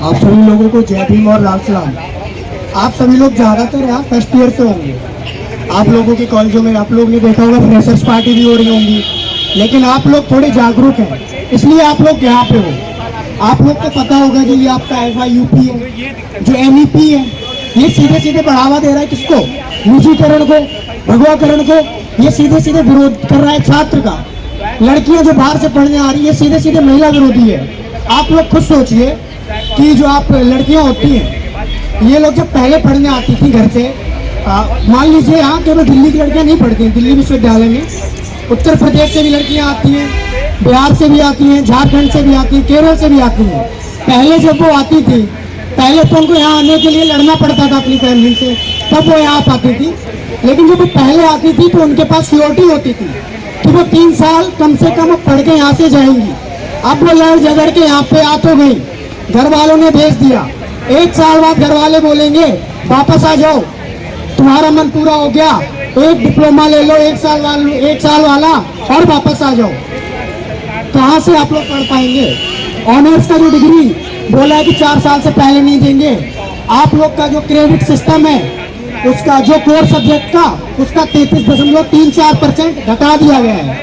आप सभी लोगों को जय भीम और लाल सलाम। आप सभी लोग ज़्यादातर यहाँ फर्स्ट ईयर से होंगे। आप लोगों के कॉलेजों में आप लोग ने देखा होगा फ्रेशर्स पार्टी भी हो रही होंगी, लेकिन आप लोग थोड़े जागरूक हैं इसलिए आप लोग यहाँ पे हो। आप लोग को पता होगा कि ये आपका FIUP है, जो MEP है, ये सीधे सीधे बढ़ावा दे रहा है किसको? निजीकरण को, भगवाकरण को। ये सीधे सीधे विरोध कर रहा है छात्र का। लड़कियां जो बाहर से पढ़ने आ रही है सीधे सीधे महिला विरोधी है। आप लोग खुद सोचिए कि जो आप लड़कियां होती हैं, ये लोग जब पहले पढ़ने आती थी घर से, मान लीजिए यहाँ केवल दिल्ली की लड़कियां नहीं पढ़ती हैं, दिल्ली विश्वविद्यालय में उत्तर प्रदेश से भी लड़कियां आती हैं, बिहार से भी आती हैं, झारखंड से भी आती हैं, केरल से भी आती हैं। पहले जब वो आती थी, पहले तो उनको यहाँ आने के लिए लड़ना पड़ता था अपनी फैमिली से, तब वो यहाँ पाती थी। लेकिन जब वो पहले आती थी तो उनके पास श्योरिटी होती थी कि वो 3 साल कम से कम पढ़ के यहाँ से जाएंगी। अब वो लड़ झगड़ के यहाँ पे आ तो गई, घर वालों ने भेज दिया। 1 साल बाद घर वाले बोलेंगे वापस आ जाओ, तुम्हारा मन पूरा हो गया, एक डिप्लोमा ले लो 1 साल वाला और वापस आ जाओ। कहाँ से आप लोग पढ़ पाएंगे? ऑनर्स का जो डिग्री बोला है कि 4 साल से पहले नहीं देंगे। आप लोग का जो क्रेडिट सिस्टम है उसका जो कोर सब्जेक्ट का उसका 33.34% घटा दिया गया है।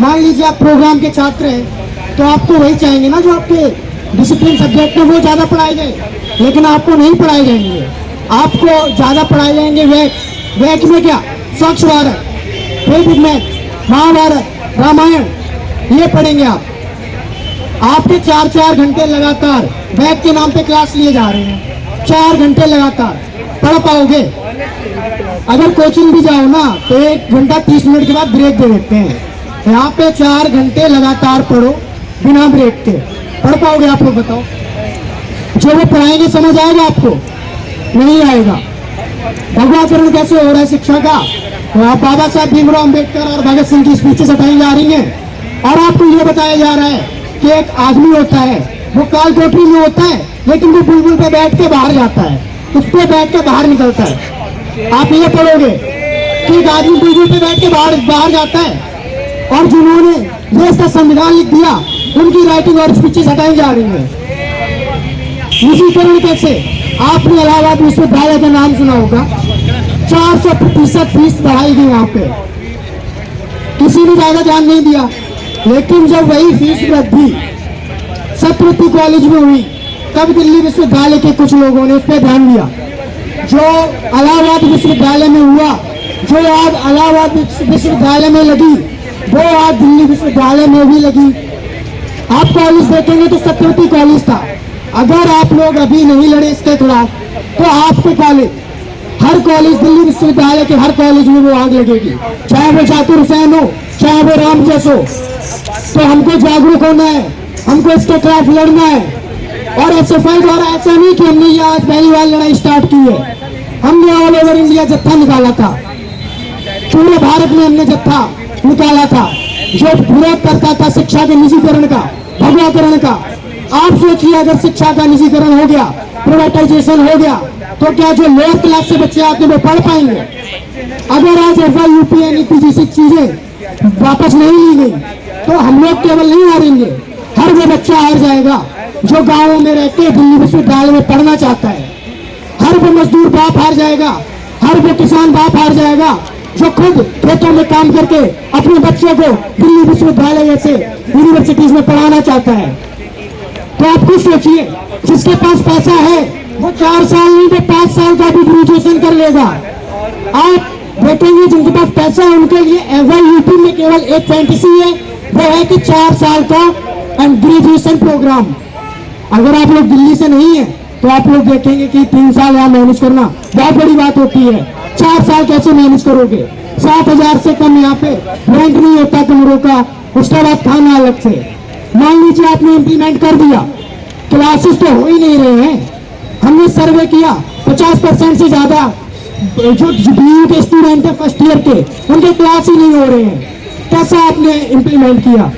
मान लीजिए आप प्रोग्राम के छात्र हैं तो आप तो वही चाहेंगे ना जो आपके डिसिप्लिन सब्जेक्ट में वो ज़्यादा पढ़ाए जाए, लेकिन आपको नहीं पढ़ाए जाएंगे। आपको ज़्यादा पढ़ाए जाएंगे वैक में क्या? स्वच्छ भारत, वैदिक मैथ, महाभारत, रामायण, ये पढ़ेंगे आप। आपके 4-4 घंटे लगातार वैक के नाम पे क्लास लिए जा रहे हैं। 4 घंटे लगातार पढ़ पाओगे? अगर कोचिंग भी जाओ ना तो 1 घंटा 30 मिनट के बाद ब्रेक दे देते हैं। यहाँ पे 4 घंटे लगातार पढ़ो बिना ब्रेक के, पढ़ पाओगे आप लोग? बताओ। जो वो पढ़ाएंगे समझ आएगा आपको? नहीं आएगा। भगवाकरण कैसे हो रहा है शिक्षा का? बाबा साहब भीमराव अम्बेडकर और भगत सिंह की स्पीचेस हटाई जा रही हैं और आपको ये बताया जा रहा है कि एक आदमी होता है, वो काल कोठरी में होता है, लेकिन वो बुलबुल पे बैठ के बाहर जाता है, उस पे बैठ के बाहर निकलता है। आप ये पढ़ोगे कि एक आदमी बुलबुल पे बैठ के बाहर जाता है, और जिन्होंने देश का संविधान लिख दिया उनकी राइटिंग और स्पीचेस हटाई जा रही है। निजीकरण कैसे? आपने इलाहाबाद विश्वविद्यालय का नाम सुना होगा, 400% फीस बढ़ाई गई वहां पे, किसी ने ज्यादा ध्यान नहीं दिया। लेकिन जब वही फीस वृद्धि सतवती कॉलेज में हुई तब दिल्ली विश्वविद्यालय के कुछ लोगों ने उस पर ध्यान दिया। जो इलाहाबाद विश्वविद्यालय में हुआ, जो आज इलाहाबाद विश्वविद्यालय में लगी, वो आज दिल्ली विश्वविद्यालय में भी लगी। आप कॉलेज देखेंगे तो सतवती कॉलेज था। अगर आप लोग अभी नहीं लड़े इसके खिलाफ तो आपके कॉलेज, हर कॉलेज, दिल्ली विश्वविद्यालय के हर कॉलेज में वो आग लगेगी, चाहे वो जाकिर हुसैन हो, चाहे वो राम जैस हो। तो हमको जागरूक होना है, हमको इसके खिलाफ लड़ना है। और SFI द्वारा ऐसा नहीं कि हमने ये आज पहली बार लड़ाई स्टार्ट की है, हमने ऑल ओवर इंडिया जत्था निकाला था, पूरे भारत में हमने जत्था निकाला था जो विरोध करता था शिक्षा के निजीकरण का, भगवाकरण का। आप सोचिए अगर शिक्षा का निजीकरण हो गया, प्राइवेटाइजेशन हो गया, तो क्या जो लोअर क्लास से बच्चे आते हैं वो पढ़ पाएंगे? अगर आज FIUP NEP जैसी चीजें वापस नहीं ली गई तो हम लोग केवल नहीं हारेंगे, हर वो बच्चा हार जाएगा जो गाँवों में रहते दिल्ली विश्वविद्यालय में पढ़ना चाहता है। हर वो मजदूर बाप हार जाएगा, हर वो किसान बाप हार जाएगा जो खुद खेतों में काम करके अपने बच्चों को दिल्ली विश्वविद्यालय जैसे यूनिवर्सिटीज में पढ़ाना चाहता है। तो आप खुद सोचिए, जिसके पास पैसा है वो 4 साल नहीं तो 5 साल का भी ग्रेजुएशन कर लेगा। आप देखेंगे जिनके पास पैसा है उनके लिए FIUP में केवल एक फैंटेसी है, वो है कि 4 साल का ग्रेजुएशन प्रोग्राम। अगर आप लोग दिल्ली से नहीं है तो आप लोग देखेंगे कि 3 साल यहाँ मैनेज करना बहुत बड़ी बात होती है। 4 साल कैसे मैनेज करोगे? 7,000 से कम यहाँ पे रेंट नहीं होता कमरों का, उसके बाद खाना अलग से। मान लीजिए आपने इम्प्लीमेंट कर दिया, क्लासेस तो हो ही नहीं रहे हैं। हमने सर्वे किया, 50% से ज्यादा जो BU के स्टूडेंट है फर्स्ट ईयर के, उनके क्लास ही नहीं हो रहे हैं। कैसा आपने इम्प्लीमेंट किया?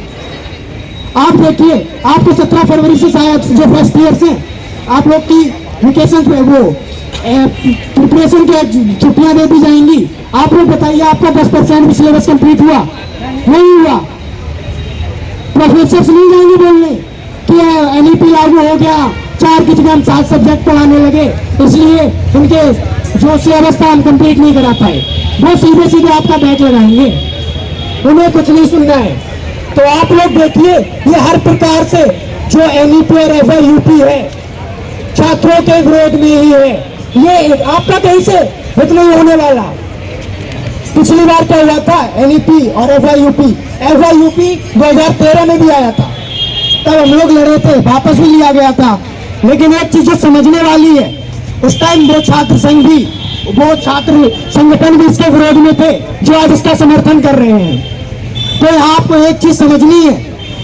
आप देखिए, आपको 17 फरवरी से शायद जो फर्स्ट ईयर से आप लोग की वेकेशन पे वो प्रिपरेशन के छुट्टियां दे दी जाएंगी। आप लोग बताइए आपका 10% भी सिलेबस कंप्लीट हुआ? नहीं हुआ। प्रोफेसर नहीं जाएंगे बोलने कि NEP लागू हो गया, 4 की जगह हम 7 सब्जेक्ट पढ़ाने लगे, इसलिए उनके जो सिलेबस था हम कंप्लीट नहीं करा पाए। वो सीधे सीधे आपका बैक लगाएंगे, उन्हें कुछ नहीं सुनना है। तो आप लोग देखिए, ये हर प्रकार से जो NEP और FIUP है छात्रों के विरोध में ही है। ये आपका कहीं से हित नहीं होने वाला। पिछली बार क्या हुआ था, NEP और FIUP 2013 में भी आया था, तब हम लोग लड़े थे, वापस भी लिया गया था। लेकिन एक चीज जो समझने वाली है, उस टाइम वो छात्र संघ भी, वो छात्र संगठन भी इसके विरोध में थे जो आज इसका समर्थन कर रहे हैं। तो यहाँ आपको एक चीज समझनी है,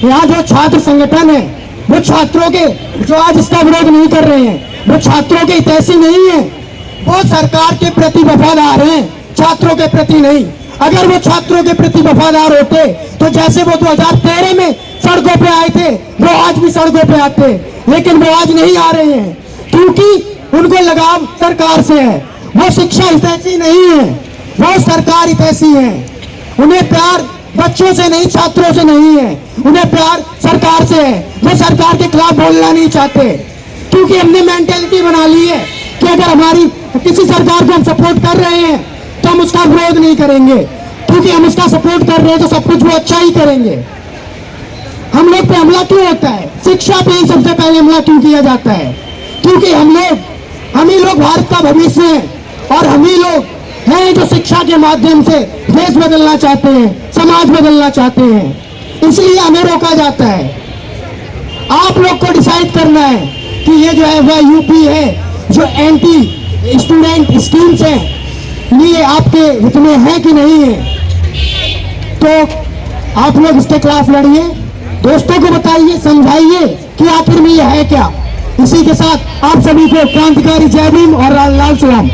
यहाँ जो छात्र संगठन है वो छात्रों के, जो आज इसका विरोध नहीं कर रहे हैं, वो छात्रों के हितैषी नहीं है, वो सरकार के प्रति वफादार हैं, छात्रों के प्रति नहीं। अगर वो छात्रों के प्रति वफादार होते तो जैसे वो 2013 में सड़कों पे आए थे वो आज भी सड़कों पे आते, लेकिन वो आज नहीं आ रहे हैं क्योंकि उनको लगाव सरकार से है। वो शिक्षा हितैषी नहीं है, वो सरकार हितैषी है। उन्हें प्यार बच्चों से नहीं, छात्रों से नहीं है, उन्हें प्यार सरकार से है। वो सरकार के खिलाफ बोलना नहीं चाहते क्योंकि हमने मेंटेलिटी बना ली है कि अगर हमारी किसी सरकार को हम सपोर्ट कर रहे हैं तो हम उसका विरोध नहीं करेंगे, क्योंकि हम उसका सपोर्ट कर रहे हैं तो सब कुछ वो अच्छा ही करेंगे। हम लोग पे हमला क्यों होता है, शिक्षा पे ही सबसे पहले हमला क्यों किया जाता है? क्योंकि हम ही लोग भारत का भविष्य हैं और हम ही लोग हैं जो शिक्षा के माध्यम से देश बदलना चाहते हैं, समाज बदलना चाहते हैं, इसलिए हमें रोका जाता है। आप लोग को डिसाइड करना है कि ये जो FIUP है, जो एंटी स्टूडेंट स्कीम्स हैं, ये आपके हित में है कि नहीं है। तो आप लोग इसके खिलाफ लड़िए, दोस्तों को बताइए, समझाइए कि आखिर में ये है क्या। इसी के साथ आप सभी को क्रांतिकारी जय भीम और लाल लाल सलाम।